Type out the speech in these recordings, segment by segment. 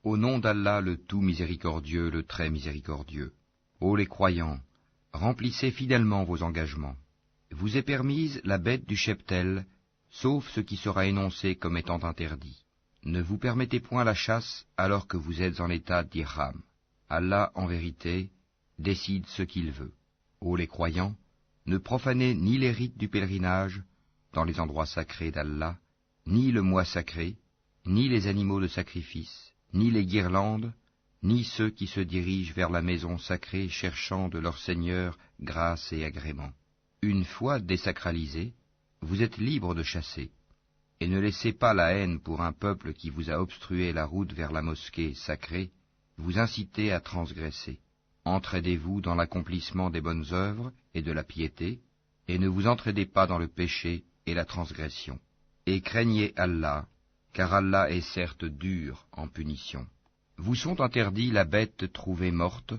Au nom d'Allah le tout miséricordieux, le très miséricordieux. Ô les croyants, remplissez fidèlement vos engagements. Vous est permise la bête du cheptel, sauf ce qui sera énoncé comme étant interdit. Ne vous permettez point la chasse alors que vous êtes en état d'ihram. Allah, en vérité, décide ce qu'il veut. Ô les croyants, ne profanez ni les rites du pèlerinage dans les endroits sacrés d'Allah, ni le mois sacré, ni les animaux de sacrifice, ni les guirlandes, ni ceux qui se dirigent vers la maison sacrée cherchant de leur Seigneur grâce et agrément. Une fois désacralisés, vous êtes libres de chasser, et ne laissez pas la haine pour un peuple qui vous a obstrué la route vers la mosquée sacrée, vous inciter à transgresser. Entraidez-vous dans l'accomplissement des bonnes œuvres et de la piété, et ne vous entraidez pas dans le péché et la transgression. Et craignez Allah, car Allah est certes dur en punition. Vous sont interdits la bête trouvée morte,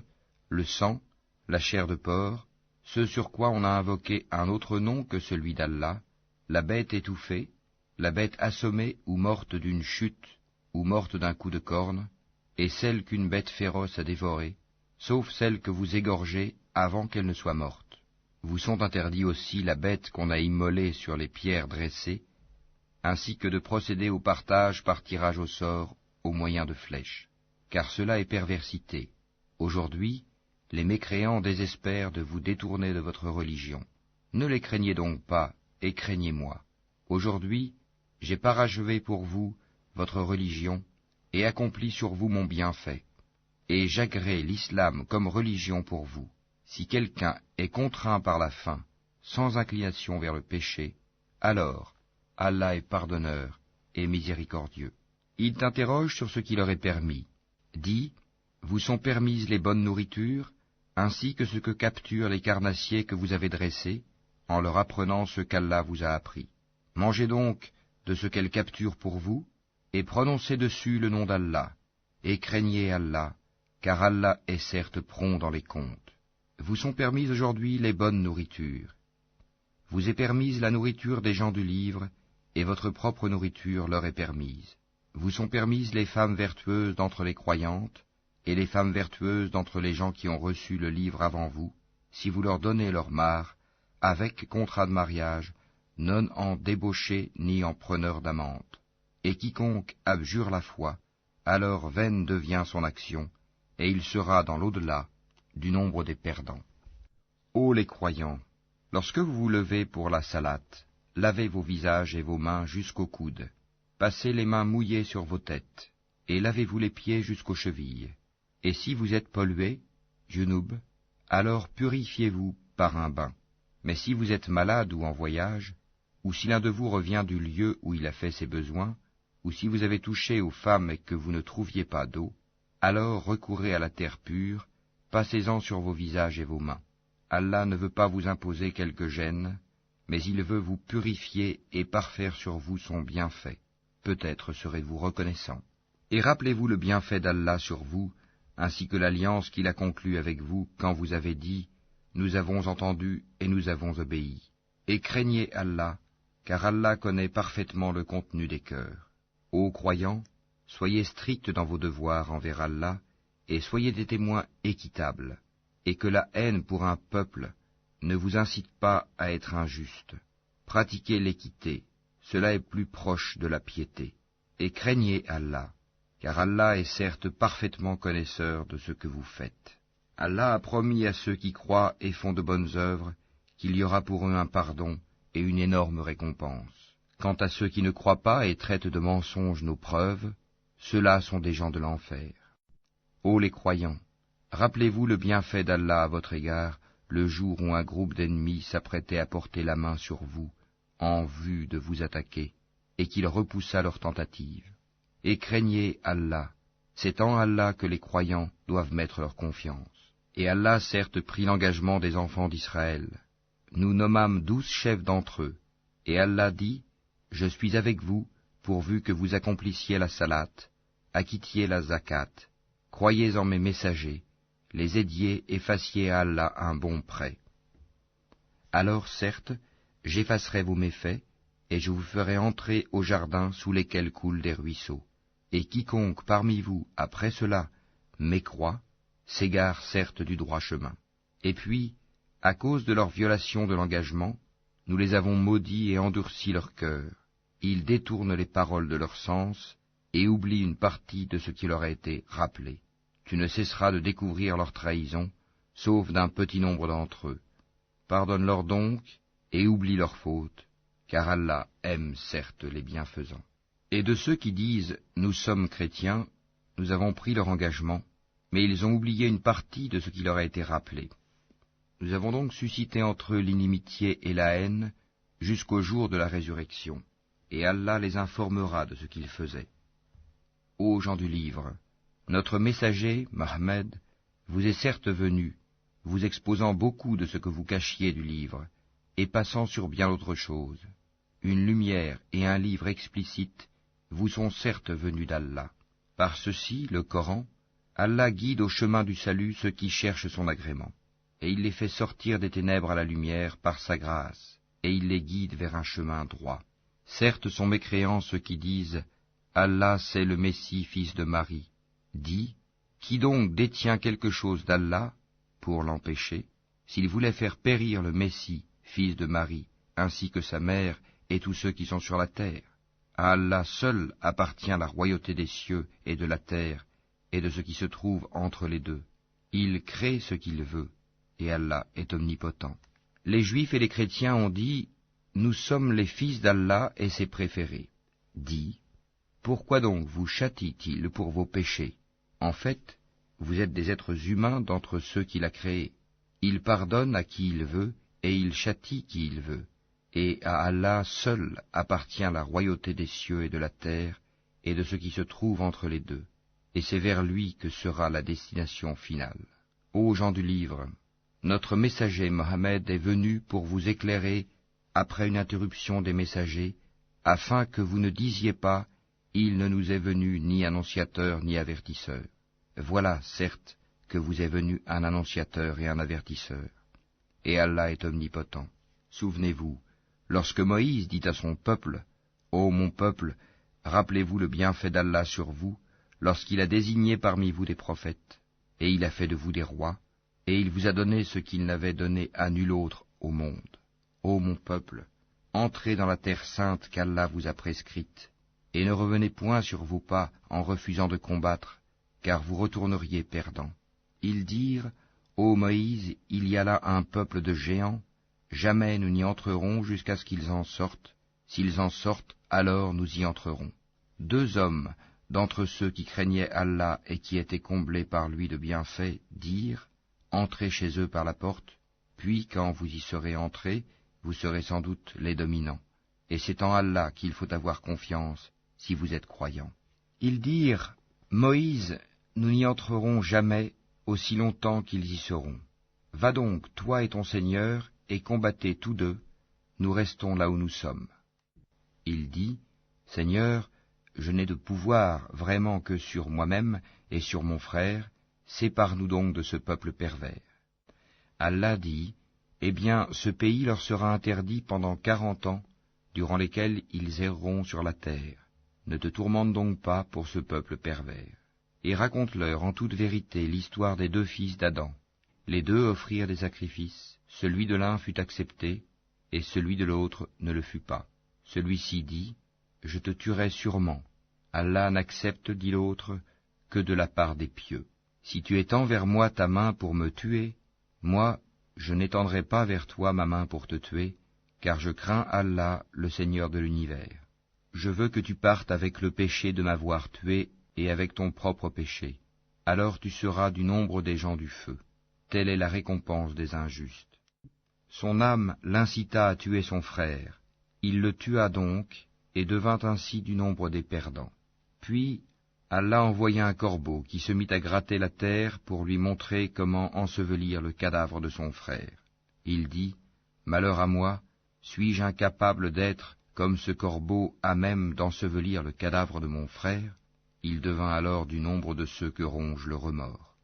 le sang, la chair de porc, ce sur quoi on a invoqué un autre nom que celui d'Allah, la bête étouffée, la bête assommée ou morte d'une chute, ou morte d'un coup de corne, et celle qu'une bête féroce a dévorée, sauf celle que vous égorgez avant qu'elle ne soit morte. Vous sont interdits aussi la bête qu'on a immolée sur les pierres dressées, ainsi que de procéder au partage par tirage au sort au moyen de flèches, car cela est perversité. Aujourd'hui, les mécréants désespèrent de vous détourner de votre religion. Ne les craignez donc pas, et craignez-moi. Aujourd'hui, j'ai parachevé pour vous votre religion, et accompli sur vous mon bienfait, et j'agrée l'islam comme religion pour vous. Si quelqu'un est contraint par la faim, sans inclination vers le péché, alors Allah est pardonneur et miséricordieux. Ils t'interrogent sur ce qui leur est permis. Dis, vous sont permises les bonnes nourritures, ainsi que ce que capturent les carnassiers que vous avez dressés, en leur apprenant ce qu'Allah vous a appris. Mangez donc de ce qu'elles capturent pour vous, et prononcez dessus le nom d'Allah, et craignez Allah, car Allah est certes prompt dans les comptes. Vous sont permises aujourd'hui les bonnes nourritures. Vous est permise la nourriture des gens du livre, et votre propre nourriture leur est permise. Vous sont permises les femmes vertueuses d'entre les croyantes, et les femmes vertueuses d'entre les gens qui ont reçu le livre avant vous, si vous leur donnez leur part, avec contrat de mariage, non en débauché ni en preneur d'amante. Et quiconque abjure la foi, alors vaine devient son action, et il sera dans l'au-delà du nombre des perdants. Ô les croyants, lorsque vous vous levez pour la salate, lavez vos visages et vos mains jusqu'aux coudes, passez les mains mouillées sur vos têtes, et lavez-vous les pieds jusqu'aux chevilles. Et si vous êtes pollué, junub, alors purifiez-vous par un bain. Mais si vous êtes malade ou en voyage, ou si l'un de vous revient du lieu où il a fait ses besoins, ou si vous avez touché aux femmes et que vous ne trouviez pas d'eau, alors recourez à la terre pure, passez-en sur vos visages et vos mains. Allah ne veut pas vous imposer quelque gêne, mais il veut vous purifier et parfaire sur vous son bienfait. Peut-être serez-vous reconnaissant. Et rappelez-vous le bienfait d'Allah sur vous, ainsi que l'alliance qu'il a conclue avec vous quand vous avez dit « Nous avons entendu et nous avons obéi ». Et craignez Allah, car Allah connaît parfaitement le contenu des cœurs. Ô croyants, soyez stricts dans vos devoirs envers Allah, et soyez des témoins équitables, et que la haine pour un peuple ne vous incite pas à être injuste. Pratiquez l'équité, cela est plus proche de la piété. Et craignez Allah, car Allah est certes parfaitement connaisseur de ce que vous faites. Allah a promis à ceux qui croient et font de bonnes œuvres qu'il y aura pour eux un pardon et une énorme récompense. Quant à ceux qui ne croient pas et traitent de mensonges nos preuves, ceux-là sont des gens de l'enfer. Ô les croyants, rappelez-vous le bienfait d'Allah à votre égard, le jour où un groupe d'ennemis s'apprêtait à porter la main sur vous, en vue de vous attaquer, et qu'il repoussa leur tentative. Et craignez Allah, c'est en Allah que les croyants doivent mettre leur confiance. Et Allah certes prit l'engagement des enfants d'Israël. Nous nommâmes 12 chefs d'entre eux, et Allah dit, « Je suis avec vous, pourvu que vous accomplissiez la salate, acquittiez la zakat, croyez en mes messagers, les aidiez et fassiez à Allah un bon prêt. Alors certes, j'effacerai vos méfaits, et je vous ferai entrer au jardin sous lesquels coulent des ruisseaux, et quiconque parmi vous, après cela, mécroit, s'égare certes du droit chemin. Et puis, à cause de leur violation de l'engagement, nous les avons maudits et endurci leur cœur. Ils détournent les paroles de leur sens et oublient une partie de ce qui leur a été rappelé. Tu ne cesseras de découvrir leur trahison, sauf d'un petit nombre d'entre eux. Pardonne-leur donc et oublie leurs fautes, car Allah aime certes les bienfaisants. Et de ceux qui disent « Nous sommes chrétiens », nous avons pris leur engagement, mais ils ont oublié une partie de ce qui leur a été rappelé. Nous avons donc suscité entre eux l'inimitié et la haine jusqu'au jour de la résurrection, et Allah les informera de ce qu'ils faisaient. Ô gens du livre, notre messager, Mohammed, vous est certes venu, vous exposant beaucoup de ce que vous cachiez du livre, et passant sur bien autre chose. Une lumière et un livre explicite vous sont certes venus d'Allah. Par ceci, le Coran, Allah guide au chemin du salut ceux qui cherchent son agrément, et il les fait sortir des ténèbres à la lumière par sa grâce, et il les guide vers un chemin droit. Certes sont mécréants ceux qui disent « Allah c'est le Messie, fils de Marie ». Dis, qui donc détient quelque chose d'Allah pour l'empêcher, s'il voulait faire périr le Messie, fils de Marie, ainsi que sa mère et tous ceux qui sont sur la terre? À Allah seul appartient la royauté des cieux et de la terre, et de ce qui se trouve entre les deux. Il crée ce qu'il veut, et Allah est omnipotent. Les Juifs et les chrétiens ont dit, nous sommes les fils d'Allah et ses préférés. Dis, pourquoi donc vous châtie-t-il pour vos péchés? En fait, vous êtes des êtres humains d'entre ceux qu'il a créés. Il pardonne à qui il veut, et il châtie qui il veut. Et à Allah seul appartient la royauté des cieux et de la terre, et de ce qui se trouve entre les deux. Et c'est vers lui que sera la destination finale. Ô gens du livre, notre messager Mohammed est venu pour vous éclairer après une interruption des messagers, afin que vous ne disiez pas « Il ne nous est venu ni annonciateur ni avertisseur ». Voilà, certes, que vous est venu un annonciateur et un avertisseur. Et Allah est omnipotent. Souvenez-vous, lorsque Moïse dit à son peuple, « Ô mon peuple, rappelez-vous le bienfait d'Allah sur vous, lorsqu'il a désigné parmi vous des prophètes, et il a fait de vous des rois, et il vous a donné ce qu'il n'avait donné à nul autre au monde. Ô mon peuple, entrez dans la terre sainte qu'Allah vous a prescrite, et ne revenez point sur vos pas en refusant de combattre, car vous retourneriez perdants. » Ils dirent, « Ô Moïse, il y a là un peuple de géants, jamais nous n'y entrerons jusqu'à ce qu'ils en sortent. S'ils en sortent, alors nous y entrerons. » 2 hommes, d'entre ceux qui craignaient Allah et qui étaient comblés par lui de bienfaits, dirent, « Entrez chez eux par la porte, puis quand vous y serez entrés, vous serez sans doute les dominants. Et c'est en Allah qu'il faut avoir confiance, si vous êtes croyants. » Ils dirent, « Moïse, nous n'y entrerons jamais, aussi longtemps qu'ils y seront. Va donc, toi et ton Seigneur, et combattez tous deux, nous restons là où nous sommes. » Il dit, « Seigneur, je n'ai de pouvoir vraiment que sur moi-même et sur mon frère, sépare-nous donc de ce peuple pervers. » Allah dit, « Eh bien, ce pays leur sera interdit pendant 40 ans, durant lesquels ils erreront sur la terre. Ne te tourmente donc pas pour ce peuple pervers. Et raconte-leur en toute vérité l'histoire des 2 fils d'Adam. Les 2 offrirent des sacrifices, celui de l'un fut accepté, et celui de l'autre ne le fut pas. Celui-ci dit, « Je te tuerai sûrement. Allah n'accepte, dit l'autre, que de la part des pieux. Si tu étends vers moi ta main pour me tuer, moi, je n'étendrai pas vers toi ma main pour te tuer, car je crains Allah, le Seigneur de l'univers. Je veux que tu partes avec le péché de m'avoir tué et avec ton propre péché. Alors tu seras du nombre des gens du feu. Telle est la récompense des injustes. » Son âme l'incita à tuer son frère. Il le tua donc, et devint ainsi du nombre des perdants. Puis Allah envoya un corbeau qui se mit à gratter la terre pour lui montrer comment ensevelir le cadavre de son frère. Il dit, « Malheur à moi, suis-je incapable d'être, comme ce corbeau, à même d'ensevelir le cadavre de mon frère ?» Il devint alors du nombre de ceux que ronge le remords.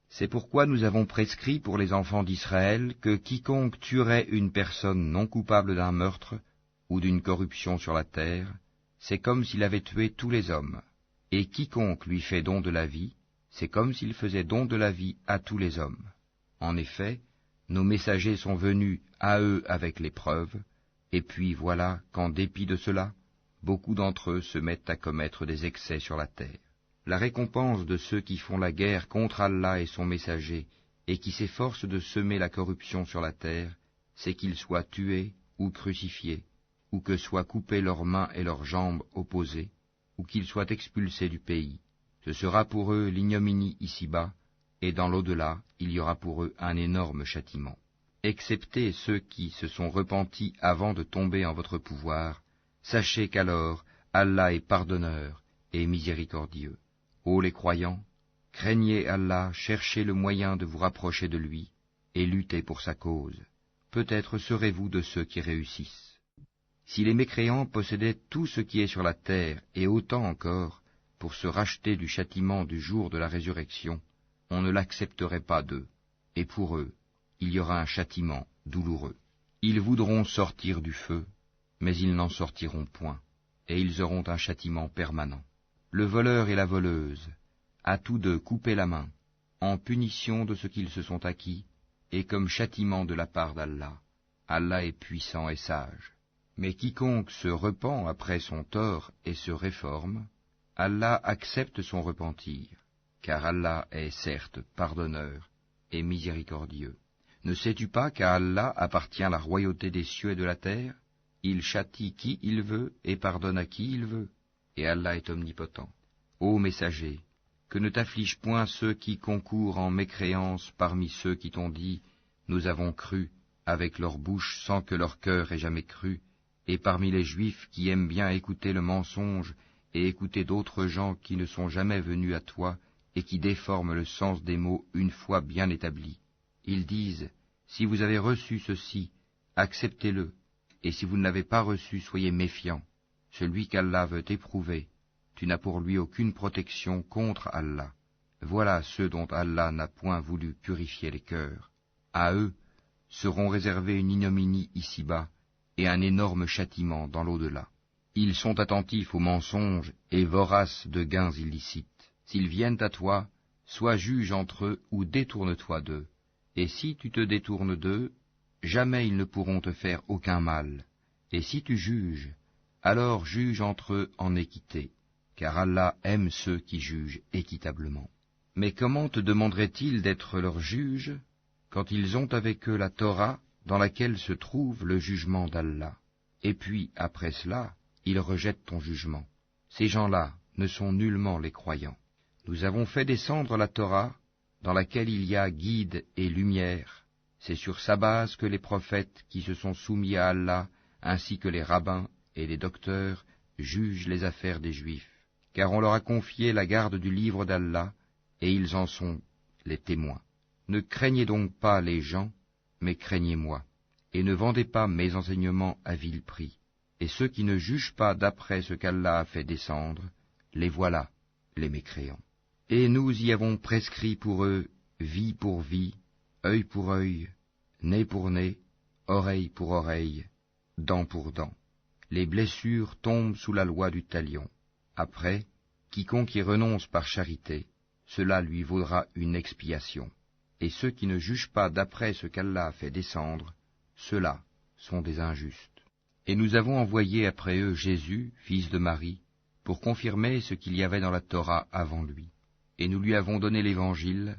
C'est pourquoi nous avons prescrit pour les enfants d'Israël que quiconque tuerait une personne non coupable d'un meurtre ou d'une corruption sur la terre, c'est comme s'il avait tué tous les hommes. Et quiconque lui fait don de la vie, c'est comme s'il faisait don de la vie à tous les hommes. En effet, nos messagers sont venus à eux avec l'épreuve, et puis voilà qu'en dépit de cela, beaucoup d'entre eux se mettent à commettre des excès sur la terre. La récompense de ceux qui font la guerre contre Allah et son messager, et qui s'efforcent de semer la corruption sur la terre, c'est qu'ils soient tués ou crucifiés, ou que soient coupées leurs mains et leurs jambes opposées, ou qu'ils soient expulsés du pays. Ce sera pour eux l'ignominie ici-bas, et dans l'au-delà, il y aura pour eux un énorme châtiment. Excepté ceux qui se sont repentis avant de tomber en votre pouvoir, sachez qu'alors Allah est pardonneur et miséricordieux. Ô les croyants, craignez Allah, cherchez le moyen de vous rapprocher de lui, et luttez pour sa cause. Peut-être serez-vous de ceux qui réussissent. Si les mécréants possédaient tout ce qui est sur la terre, et autant encore, pour se racheter du châtiment du jour de la résurrection, on ne l'accepterait pas d'eux, et pour eux, il y aura un châtiment douloureux. Ils voudront sortir du feu, mais ils n'en sortiront point, et ils auront un châtiment permanent. Le voleur et la voleuse, à tous deux couper la main, en punition de ce qu'ils se sont acquis, et comme châtiment de la part d'Allah. Allah est puissant et sage. Mais quiconque se repent après son tort et se réforme, Allah accepte son repentir, car Allah est certes pardonneur et miséricordieux. Ne sais-tu pas qu'à Allah appartient la royauté des cieux et de la terre? Il châtie qui il veut et pardonne à qui il veut, et Allah est omnipotent. Ô messager, que ne t'afflige point ceux qui concourent en mécréance parmi ceux qui t'ont dit « Nous avons cru » avec leur bouche sans que leur cœur ait jamais cru, et parmi les Juifs qui aiment bien écouter le mensonge et écouter d'autres gens qui ne sont jamais venus à toi et qui déforment le sens des mots une fois bien établis. Ils disent « Si vous avez reçu ceci, acceptez-le, et si vous ne l'avez pas reçu, soyez méfiants. Celui qu'Allah veut éprouver, tu n'as pour lui aucune protection contre Allah. Voilà ceux dont Allah n'a point voulu purifier les cœurs. À eux seront réservés une ignominie ici-bas et un énorme châtiment dans l'au-delà. Ils sont attentifs aux mensonges et voraces de gains illicites. S'ils viennent à toi, sois juge entre eux ou détourne-toi d'eux. Et si tu te détournes d'eux, jamais ils ne pourront te faire aucun mal. Et si tu juges, alors juge entre eux en équité, car Allah aime ceux qui jugent équitablement. Mais comment te demanderaient-ils d'être leur juge quand ils ont avec eux la Torah dans laquelle se trouve le jugement d'Allah? Et puis, après cela, ils rejettent ton jugement. Ces gens-là ne sont nullement les croyants. Nous avons fait descendre la Torah, dans laquelle il y a guide et lumière. C'est sur sa base que les prophètes qui se sont soumis à Allah, ainsi que les rabbins et les docteurs, jugent les affaires des Juifs. Car on leur a confié la garde du livre d'Allah, et ils en sont les témoins. Ne craignez donc pas les gens, mais craignez-moi, et ne vendez pas mes enseignements à vil prix. Et ceux qui ne jugent pas d'après ce qu'Allah a fait descendre, les voilà, les mécréants. Et nous y avons prescrit pour eux vie pour vie, œil pour œil, nez pour nez, oreille pour oreille, dent pour dent. Les blessures tombent sous la loi du talion. Après, quiconque y renonce par charité, cela lui vaudra une expiation. Et ceux qui ne jugent pas d'après ce qu'Allah a fait descendre, ceux-là sont des injustes. Et nous avons envoyé après eux Jésus, fils de Marie, pour confirmer ce qu'il y avait dans la Torah avant lui. Et nous lui avons donné l'Évangile,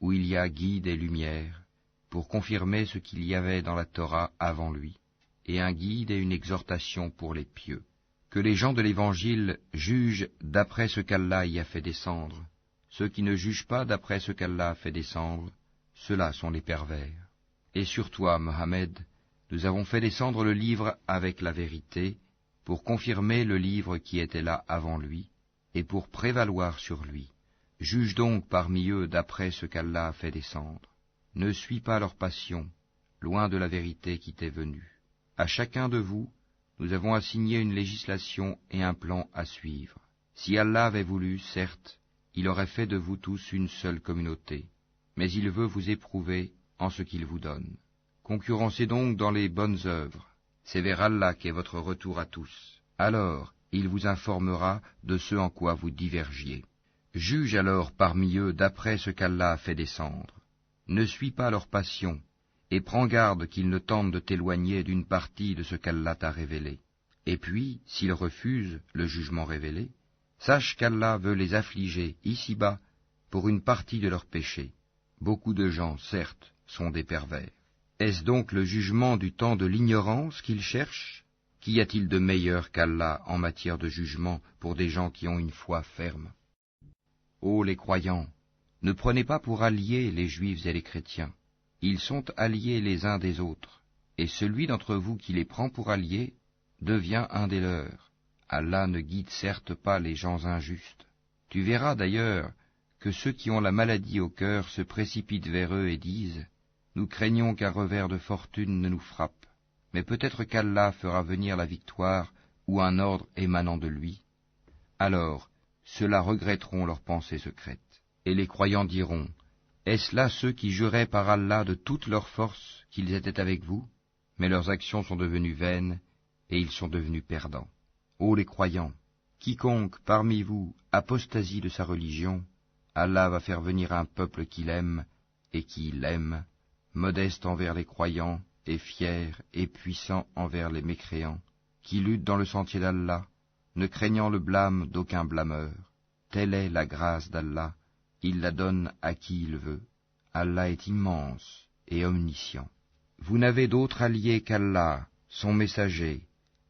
où il y a guide et lumière, pour confirmer ce qu'il y avait dans la Torah avant lui, et un guide et une exhortation pour les pieux. Que les gens de l'Évangile jugent d'après ce qu'Allah y a fait descendre. Ceux qui ne jugent pas d'après ce qu'Allah a fait descendre, ceux-là sont les pervers. Et sur toi, Mohammed, nous avons fait descendre le livre avec la vérité, pour confirmer le livre qui était là avant lui, et pour prévaloir sur lui. Juge donc parmi eux d'après ce qu'Allah a fait descendre. Ne suis pas leur passion, loin de la vérité qui t'est venue. À chacun de vous, nous avons assigné une législation et un plan à suivre. Si Allah avait voulu, certes, il aurait fait de vous tous une seule communauté, mais il veut vous éprouver en ce qu'il vous donne. Concurrencez donc dans les bonnes œuvres, c'est vers Allah qu'est votre retour à tous. Alors, il vous informera de ce en quoi vous divergiez. Juge alors parmi eux d'après ce qu'Allah a fait descendre. Ne suis pas leur passion, et prends garde qu'ils ne tentent de t'éloigner d'une partie de ce qu'Allah t'a révélé. Et puis, s'ils refusent le jugement révélé, sache qu'Allah veut les affliger ici-bas pour une partie de leurs péchés. Beaucoup de gens, certes, sont des pervers. Est-ce donc le jugement du temps de l'ignorance qu'ils cherchent? Qu'y a-t-il de meilleur qu'Allah en matière de jugement pour des gens qui ont une foi ferme? Ô les croyants, ne prenez pas pour alliés les juifs et les chrétiens. Ils sont alliés les uns des autres, et celui d'entre vous qui les prend pour alliés devient un des leurs. Allah ne guide certes pas les gens injustes. Tu verras d'ailleurs que ceux qui ont la maladie au cœur se précipitent vers eux et disent « Nous craignons qu'un revers de fortune ne nous frappe, mais peut-être qu'Allah fera venir la victoire ou un ordre émanant de lui. » Alors, ceux-là regretteront leurs pensées secrètes. Et les croyants diront « Est-ce là ceux qui juraient par Allah de toute leur force qu'ils étaient avec vous? Mais leurs actions sont devenues vaines, et ils sont devenus perdants. Ô les croyants, quiconque parmi vous apostasie de sa religion, Allah va faire venir un peuple qu'il aime et qui l'aime, modeste envers les croyants et fier et puissant envers les mécréants, qui lutte dans le sentier d'Allah, ne craignant le blâme d'aucun blâmeur. Telle est la grâce d'Allah, il la donne à qui il veut. Allah est immense et omniscient. Vous n'avez d'autre allié qu'Allah, son messager,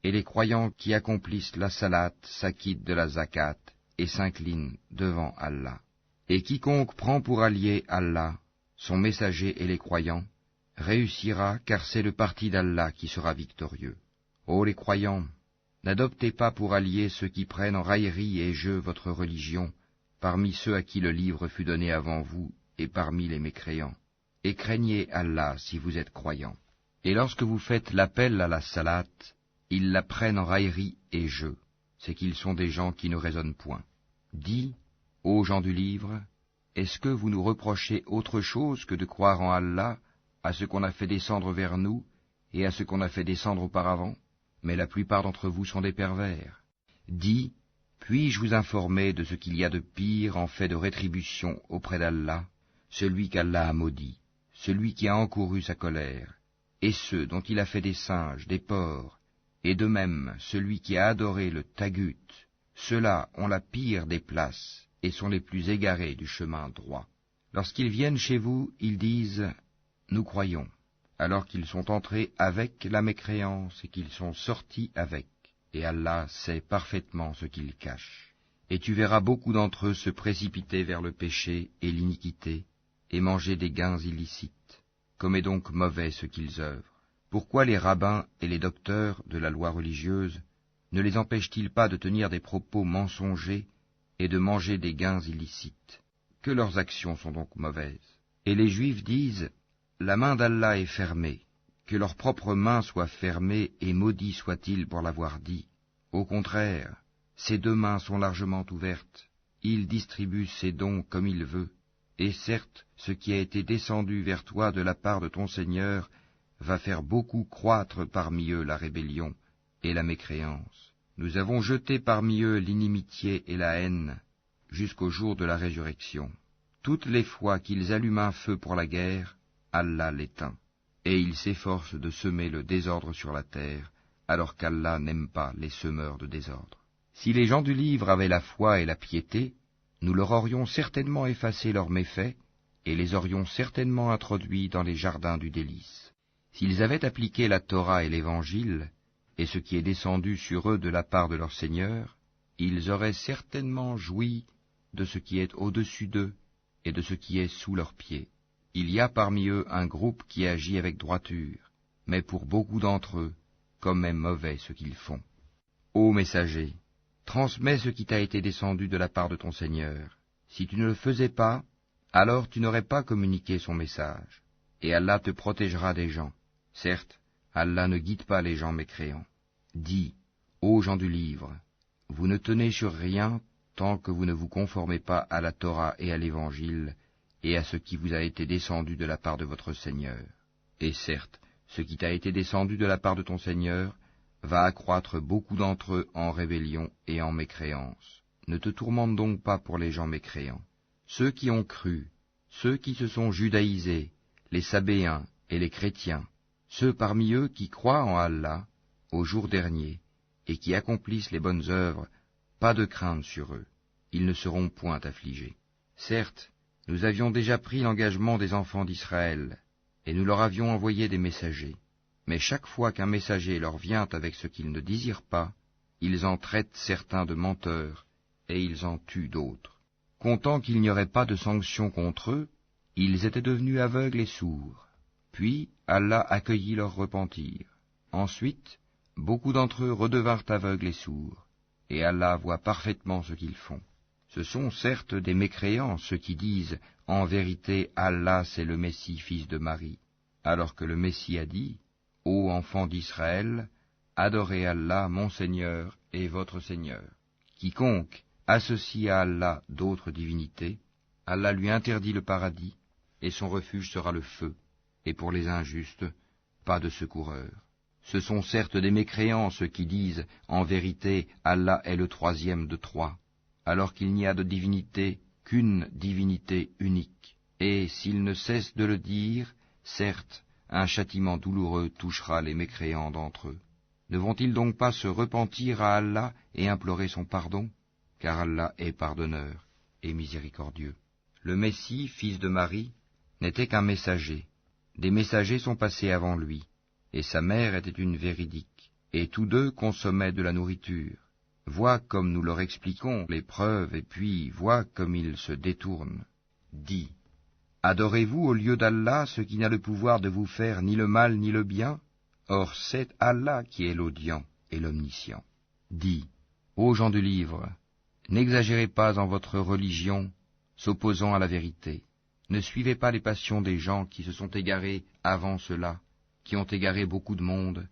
et les croyants qui accomplissent la salat s'acquittent de la zakat et s'inclinent devant Allah. Et quiconque prend pour allié Allah, son messager et les croyants, réussira, car c'est le parti d'Allah qui sera victorieux. Ô les croyants, n'adoptez pas pour alliés ceux qui prennent en raillerie et jeu votre religion, parmi ceux à qui le livre fut donné avant vous et parmi les mécréants. Et craignez Allah si vous êtes croyants. Et lorsque vous faites l'appel à la salat, ils la prennent en raillerie et jeu, c'est qu'ils sont des gens qui ne raisonnent point. Dis, ô gens du livre, est-ce que vous nous reprochez autre chose que de croire en Allah, à ce qu'on a fait descendre vers nous, et à ce qu'on a fait descendre auparavant? Mais la plupart d'entre vous sont des pervers. Dis, puis-je vous informer de ce qu'il y a de pire en fait de rétribution auprès d'Allah, celui qu'Allah a maudit, celui qui a encouru sa colère, et ceux dont il a fait des singes, des porcs, et de même celui qui a adoré le tagut, ceux-là ont la pire des places et sont les plus égarés du chemin droit. Lorsqu'ils viennent chez vous, ils disent « Nous croyons », alors qu'ils sont entrés avec la mécréance et qu'ils sont sortis avec, et Allah sait parfaitement ce qu'ils cachent. Et tu verras beaucoup d'entre eux se précipiter vers le péché et l'iniquité, et manger des gains illicites. Comme est donc mauvais ce qu'ils œuvrent. Pourquoi les rabbins et les docteurs de la loi religieuse ne les empêchent-ils pas de tenir des propos mensongers et de manger des gains illicites? Que leurs actions sont donc mauvaises. Et les Juifs disent, la main d'Allah est fermée, que leur propre main soit fermée et maudit soit-il pour l'avoir dit. Au contraire, ses deux mains sont largement ouvertes, il distribue ses dons comme il veut, et certes, ce qui a été descendu vers toi de la part de ton Seigneur va faire beaucoup croître parmi eux la rébellion et la mécréance. Nous avons jeté parmi eux l'inimitié et la haine jusqu'au jour de la résurrection. Toutes les fois qu'ils allument un feu pour la guerre, Allah l'éteint, et ils s'efforcent de semer le désordre sur la terre, alors qu'Allah n'aime pas les semeurs de désordre. Si les gens du livre avaient la foi et la piété, nous leur aurions certainement effacé leurs méfaits, et les aurions certainement introduits dans les jardins du délice. S'ils avaient appliqué la Torah et l'Évangile, et ce qui est descendu sur eux de la part de leur Seigneur, ils auraient certainement joui de ce qui est au-dessus d'eux et de ce qui est sous leurs pieds. Il y a parmi eux un groupe qui agit avec droiture, mais pour beaucoup d'entre eux, comme est mauvais ce qu'ils font. Ô messager, transmets ce qui t'a été descendu de la part de ton Seigneur. Si tu ne le faisais pas, alors tu n'aurais pas communiqué son message, et Allah te protégera des gens. Certes, Allah ne guide pas les gens mécréants. Dis, ô gens du livre, vous ne tenez sur rien tant que vous ne vous conformez pas à la Torah et à l'Évangile, et à ce qui vous a été descendu de la part de votre Seigneur. Et certes, ce qui t'a été descendu de la part de ton Seigneur va accroître beaucoup d'entre eux en rébellion et en mécréance. Ne te tourmente donc pas pour les gens mécréants. Ceux qui ont cru, ceux qui se sont judaïsés, les Sabéens et les chrétiens, ceux parmi eux qui croient en Allah, au jour dernier, et qui accomplissent les bonnes œuvres, pas de crainte sur eux, ils ne seront point affligés. Certes, nous avions déjà pris l'engagement des enfants d'Israël, et nous leur avions envoyé des messagers. Mais chaque fois qu'un messager leur vient avec ce qu'ils ne désirent pas, ils en traitent certains de menteurs, et ils en tuent d'autres. Comptant qu'il n'y aurait pas de sanction contre eux, ils étaient devenus aveugles et sourds. Puis Allah accueillit leur repentir. Ensuite, beaucoup d'entre eux redevinrent aveugles et sourds, et Allah voit parfaitement ce qu'ils font. Ce sont certes des mécréants ceux qui disent « En vérité, Allah c'est le Messie, fils de Marie », alors que le Messie a dit « Ô enfants d'Israël, adorez Allah, mon Seigneur et votre Seigneur. Quiconque associe à Allah d'autres divinités, Allah lui interdit le paradis, et son refuge sera le feu, et pour les injustes, pas de secoureur. Ce sont certes des mécréants ceux qui disent « En vérité, Allah est le troisième de trois », alors qu'il n'y a de divinité qu'une divinité unique. Et s'ils ne cessent de le dire, certes, un châtiment douloureux touchera les mécréants d'entre eux. Ne vont-ils donc pas se repentir à Allah et implorer son pardon? Car Allah est pardonneur et miséricordieux. Le Messie, fils de Marie, n'était qu'un messager. Des messagers sont passés avant lui, et sa mère était une véridique, et tous deux consommaient de la nourriture. Vois comme nous leur expliquons les preuves, et puis vois comme ils se détournent. Dis, adorez-vous au lieu d'Allah ce qui n'a le pouvoir de vous faire ni le mal ni le bien? Or c'est Allah qui est l'audient et l'omniscient. Dis, ô gens du livre, n'exagérez pas en votre religion, s'opposant à la vérité. Ne suivez pas les passions des gens qui se sont égarés avant cela, qui ont égaré beaucoup de monde,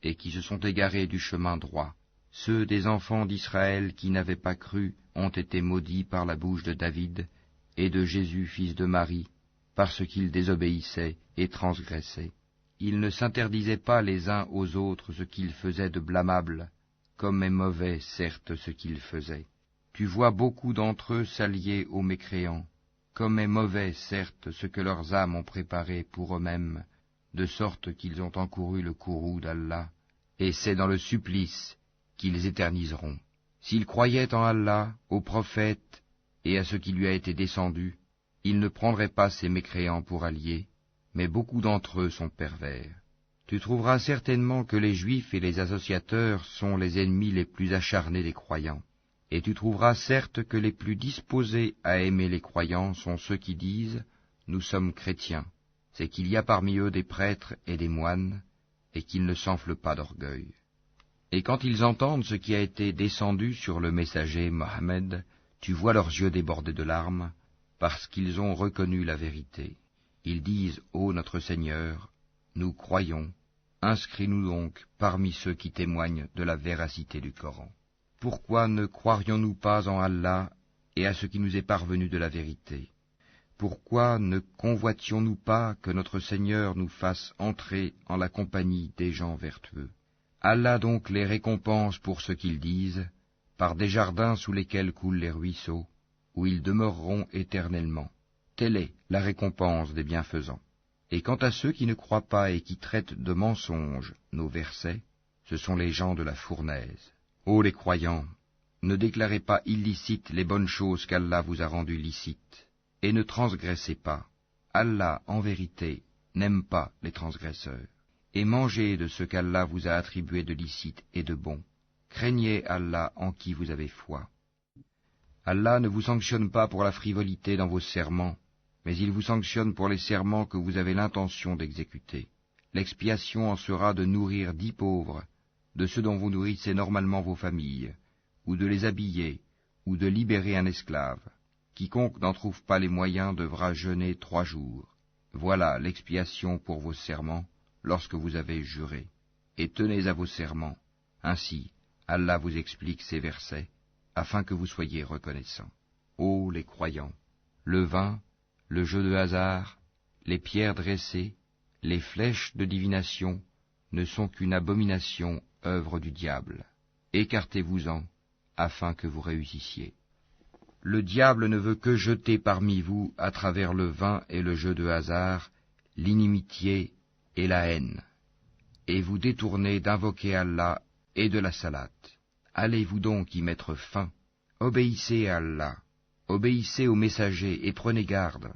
et qui se sont égarés du chemin droit. Ceux des enfants d'Israël qui n'avaient pas cru ont été maudits par la bouche de David et de Jésus fils de Marie, parce qu'ils désobéissaient et transgressaient. Ils ne s'interdisaient pas les uns aux autres ce qu'ils faisaient de blâmable, comme est mauvais certes ce qu'ils faisaient. Tu vois beaucoup d'entre eux s'allier aux mécréants, comme est mauvais certes ce que leurs âmes ont préparé pour eux-mêmes, de sorte qu'ils ont encouru le courroux d'Allah, et c'est dans le supplice qu'ils éterniseront. S'ils croyaient en Allah, au prophète et à ce qui lui a été descendu, ils ne prendraient pas ces mécréants pour alliés, mais beaucoup d'entre eux sont pervers. Tu trouveras certainement que les Juifs et les associateurs sont les ennemis les plus acharnés des croyants, et tu trouveras certes que les plus disposés à aimer les croyants sont ceux qui disent « Nous sommes chrétiens », c'est qu'il y a parmi eux des prêtres et des moines, et qu'ils ne s'enflent pas d'orgueil. Et quand ils entendent ce qui a été descendu sur le messager Mohammed, tu vois leurs yeux débordés de larmes, parce qu'ils ont reconnu la vérité. Ils disent, ô notre Seigneur, nous croyons, inscris-nous donc parmi ceux qui témoignent de la véracité du Coran. Pourquoi ne croirions-nous pas en Allah et à ce qui nous est parvenu de la vérité? Pourquoi ne convoitions-nous pas que notre Seigneur nous fasse entrer en la compagnie des gens vertueux? Allah donc les récompense pour ce qu'ils disent, par des jardins sous lesquels coulent les ruisseaux, où ils demeureront éternellement. Telle est la récompense des bienfaisants. Et quant à ceux qui ne croient pas et qui traitent de mensonges nos versets, ce sont les gens de la fournaise. Ô les croyants, ne déclarez pas illicites les bonnes choses qu'Allah vous a rendues licites, et ne transgressez pas. Allah, en vérité, n'aime pas les transgresseurs. Et mangez de ce qu'Allah vous a attribué de licite et de bon. Craignez Allah en qui vous avez foi. Allah ne vous sanctionne pas pour la frivolité dans vos serments, mais il vous sanctionne pour les serments que vous avez l'intention d'exécuter. L'expiation en sera de nourrir 10 pauvres, de ceux dont vous nourrissez normalement vos familles, ou de les habiller, ou de libérer un esclave. Quiconque n'en trouve pas les moyens devra jeûner 3 jours. Voilà l'expiation pour vos serments, lorsque vous avez juré. Et tenez à vos serments. Ainsi, Allah vous explique ces versets, afin que vous soyez reconnaissants. Ô les croyants, le vin, le jeu de hasard, les pierres dressées, les flèches de divination ne sont qu'une abomination œuvre du diable. Écartez-vous-en, afin que vous réussissiez. Le diable ne veut que jeter parmi vous, à travers le vin et le jeu de hasard, l'inimitié et la haine, et vous détourner d'invoquer Allah et de la salate. Allez-vous donc y mettre fin? Obéissez à Allah, obéissez aux messagers et prenez garde.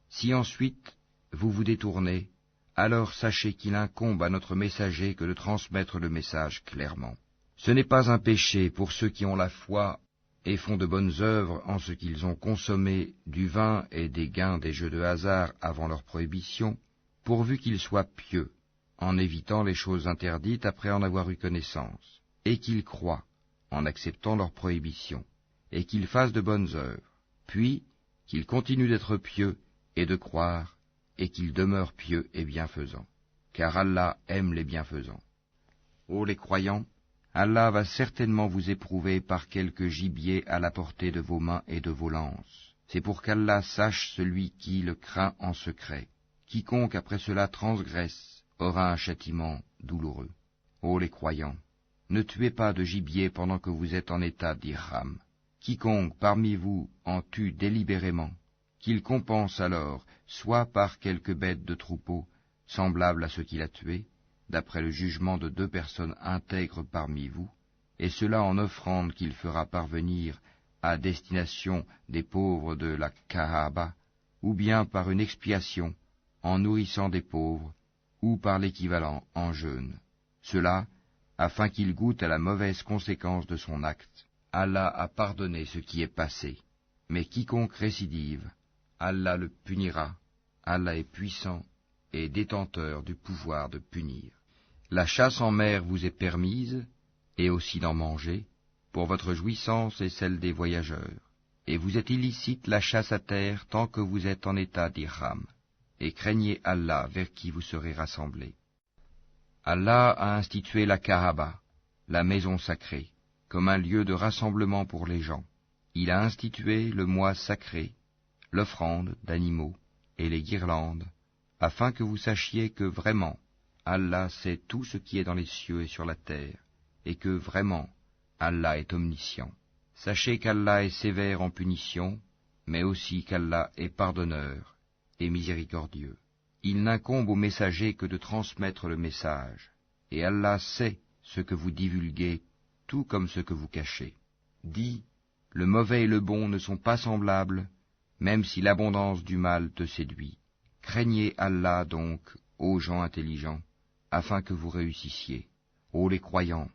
Si ensuite vous vous détournez, alors sachez qu'il incombe à notre messager que de transmettre le message clairement. Ce n'est pas un péché pour ceux qui ont la foi et font de bonnes œuvres en ce qu'ils ont consommé du vin et des gains des jeux de hasard avant leur prohibition, pourvu qu'ils soient pieux, en évitant les choses interdites après en avoir eu connaissance, et qu'ils croient, en acceptant leur prohibition, et qu'ils fassent de bonnes œuvres, puis qu'ils continuent d'être pieux et de croire, et qu'ils demeurent pieux et bienfaisants, car Allah aime les bienfaisants. Ô les croyants, Allah va certainement vous éprouver par quelque gibier à la portée de vos mains et de vos lances. C'est pour qu'Allah sache celui qui le craint en secret. Quiconque après cela transgresse aura un châtiment douloureux. Ô les croyants, ne tuez pas de gibier pendant que vous êtes en état d'ihram. Quiconque parmi vous en tue délibérément, qu'il compense alors soit par quelque bête de troupeau, semblable à ce qu'il a tué, d'après le jugement de 2 personnes intègres parmi vous, et cela en offrande qu'il fera parvenir à destination des pauvres de la Kaaba, ou bien par une expiation, en nourrissant des pauvres, ou par l'équivalent en jeûne. Cela, afin qu'il goûte à la mauvaise conséquence de son acte. Allah a pardonné ce qui est passé, mais quiconque récidive, Allah le punira. Allah est puissant et détenteur du pouvoir de punir. La chasse en mer vous est permise, et aussi d'en manger, pour votre jouissance et celle des voyageurs. Et vous êtes illicite la chasse à terre tant que vous êtes en état d'ihram, et craignez Allah vers qui vous serez rassemblés. Allah a institué la Kaaba, la maison sacrée, comme un lieu de rassemblement pour les gens. Il a institué le mois sacré, l'offrande d'animaux et les guirlandes, afin que vous sachiez que vraiment, Allah sait tout ce qui est dans les cieux et sur la terre, et que vraiment, Allah est omniscient. Sachez qu'Allah est sévère en punition, mais aussi qu'Allah est pardonneur et miséricordieux. Il n'incombe au messager que de transmettre le message, et Allah sait ce que vous divulguez, tout comme ce que vous cachez. Dis, le mauvais et le bon ne sont pas semblables, même si l'abondance du mal te séduit. Craignez Allah donc, ô gens intelligents, afin que vous réussissiez. Ô les croyants,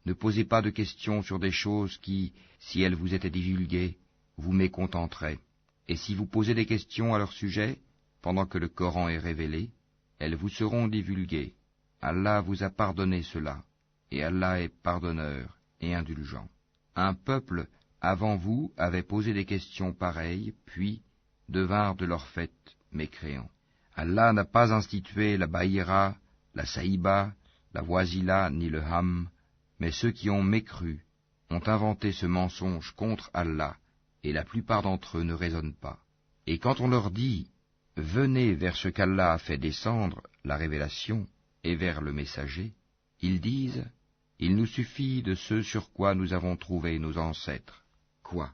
ne posez pas de questions sur des choses qui, si elles vous étaient divulguées, vous mécontenteraient. Et si vous posez des questions à leur sujet, pendant que le Coran est révélé, elles vous seront divulguées. Allah vous a pardonné cela, et Allah est pardonneur et indulgent. Un peuple avant vous avait posé des questions pareilles, puis devinrent de leur fait mécréants. Allah n'a pas institué la Baïra, la Saïba, la Wazila ni le Ham, mais ceux qui ont mécru ont inventé ce mensonge contre Allah, et la plupart d'entre eux ne raisonnent pas. Et quand on leur dit « Venez vers ce qu'Allah a fait descendre, la révélation, et vers le messager », ils disent « Il nous suffit de ce sur quoi nous avons trouvé nos ancêtres. » Quoi?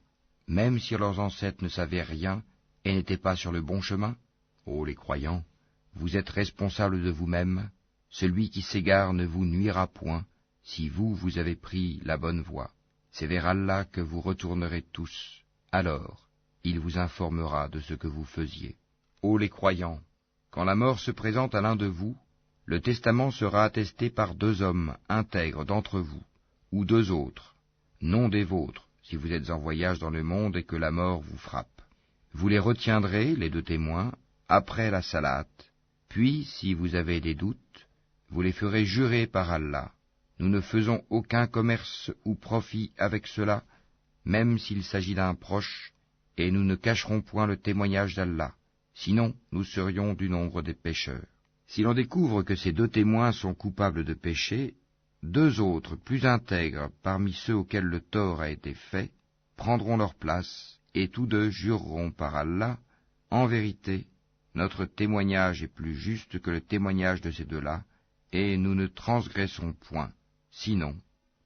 Même si leurs ancêtres ne savaient rien et n'étaient pas sur le bon chemin? Ô les croyants, vous êtes responsables de vous-même, celui qui s'égare ne vous nuira point, si vous avez pris la bonne voie. C'est vers Allah que vous retournerez tous. Alors, il vous informera de ce que vous faisiez. Ô les croyants, quand la mort se présente à l'un de vous, le testament sera attesté par 2 hommes intègres d'entre vous, ou 2 autres, non des vôtres, si vous êtes en voyage dans le monde et que la mort vous frappe. Vous les retiendrez, les 2 témoins, après la salate, puis, si vous avez des doutes, vous les ferez jurer par Allah. Nous ne faisons aucun commerce ou profit avec cela, même s'il s'agit d'un proche, et nous ne cacherons point le témoignage d'Allah, sinon nous serions du nombre des pécheurs. Si l'on découvre que ces 2 témoins sont coupables de péché, 2 autres plus intègres parmi ceux auxquels le tort a été fait, prendront leur place, et tous 2 jureront par Allah, en vérité, notre témoignage est plus juste que le témoignage de ces 2-là, et nous ne transgressons point, sinon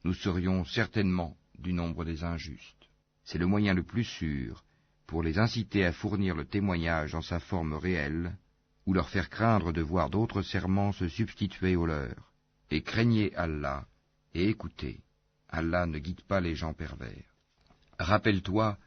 nous serions certainement du nombre des injustes. C'est le moyen le plus sûr pour les inciter à fournir le témoignage en sa forme réelle, ou leur faire craindre de voir d'autres serments se substituer aux leurs. Et craignez Allah, et écoutez, Allah ne guide pas les gens pervers. Rappelle-toi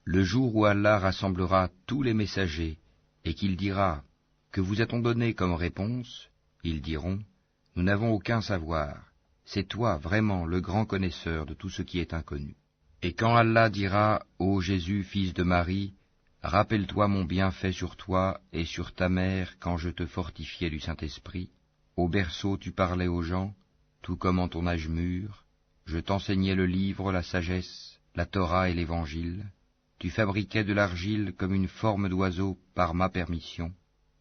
le jour où Allah rassemblera tous les messagers, et qu'il dira, « Que vous a-t-on donné comme réponse ?» Ils diront, « Nous n'avons aucun savoir, c'est toi vraiment le grand connaisseur de tout ce qui est inconnu. » Et quand Allah dira, « Ô Jésus, fils de Marie, rappelle-toi mon bienfait sur toi et sur ta mère quand je te fortifiais du Saint-Esprit. Au berceau tu parlais aux gens, tout comme en ton âge mûr. Je t'enseignais le livre, la sagesse, la Torah et l'Évangile. Tu fabriquais de l'argile comme une forme d'oiseau par ma permission,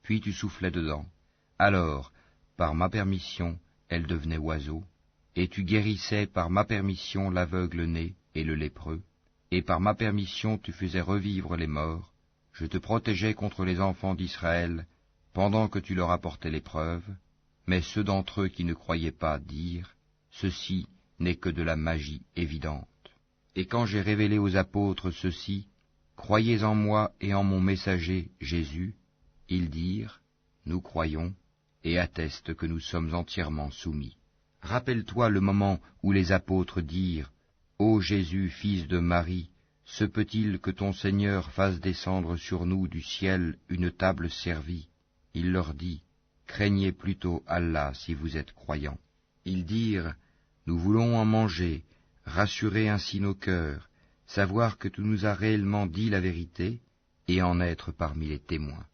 puis tu soufflais dedans. Alors, par ma permission, elle devenait oiseau, et tu guérissais par ma permission l'aveugle né et le lépreux, et par ma permission tu faisais revivre les morts. Je te protégeais contre les enfants d'Israël pendant que tu leur apportais l'épreuve, mais ceux d'entre eux qui ne croyaient pas dirent, « Ceci n'est que de la magie évidente. » Et quand j'ai révélé aux apôtres ceci, « Croyez en moi et en mon messager, Jésus », ils dirent, « Nous croyons, et attestent que nous sommes entièrement soumis. » Rappelle-toi le moment où les apôtres dirent, « Ô Jésus, fils de Marie, se peut-il que ton Seigneur fasse descendre sur nous du ciel une table servie ?» Il leur dit, « Craignez plutôt Allah si vous êtes croyants. » Ils dirent, « Nous voulons en manger, rassurer ainsi nos cœurs, savoir que tu nous as réellement dit la vérité, et en être parmi les témoins. »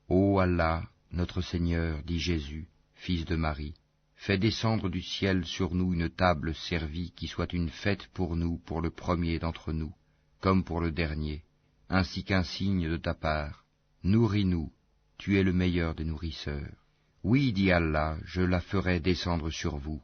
Ô Allah, notre Seigneur, dit Jésus, fils de Marie, fais descendre du ciel sur nous une table servie qui soit une fête pour nous, pour le premier d'entre nous, comme pour le dernier, ainsi qu'un signe de ta part. Nourris-nous, tu es le meilleur des nourrisseurs. Oui, dit Allah, je la ferai descendre sur vous.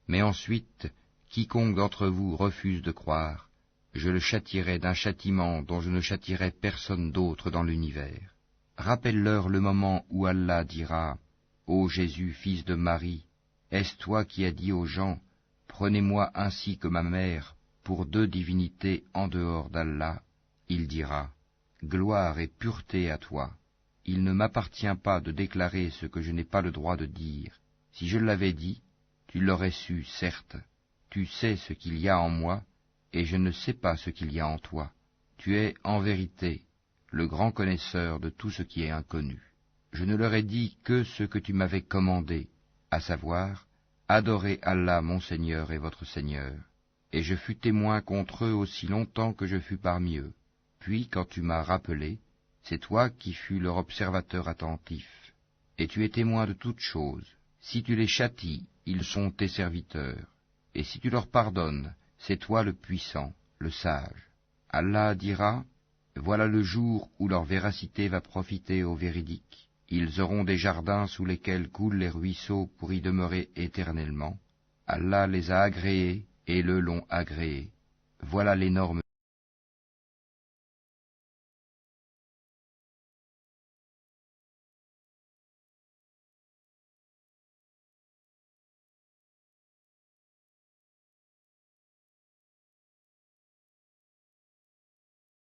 Mais ensuite, quiconque d'entre vous refuse de croire, je le châtierai d'un châtiment dont je ne châtierai personne d'autre dans l'univers. Rappelle-leur le moment où Allah dira, « Ô Jésus, fils de Marie, est-ce toi qui as dit aux gens, prenez-moi ainsi que ma mère, pour deux divinités en dehors d'Allah ?» Il dira, « Gloire et pureté à toi. Il ne m'appartient pas de déclarer ce que je n'ai pas le droit de dire. Si je l'avais dit, tu l'aurais su, certes. Tu sais ce qu'il y a en moi, et je ne sais pas ce qu'il y a en toi. Tu es, en vérité, le grand connaisseur de tout ce qui est inconnu. Je ne leur ai dit que ce que tu m'avais commandé, à savoir, adorez Allah mon Seigneur et votre Seigneur. Et je fus témoin contre eux aussi longtemps que je fus parmi eux. Puis, quand tu m'as rappelé, c'est toi qui fus leur observateur attentif. Et tu es témoin de toutes choses. Si tu les châties, ils sont tes serviteurs. Et si tu leur pardonnes, c'est toi le puissant, le sage. Allah dira, voilà le jour où leur véracité va profiter aux véridiques. Ils auront des jardins sous lesquels coulent les ruisseaux pour y demeurer éternellement. Allah les a agréés et le l'ont agréé. Voilà l'énorme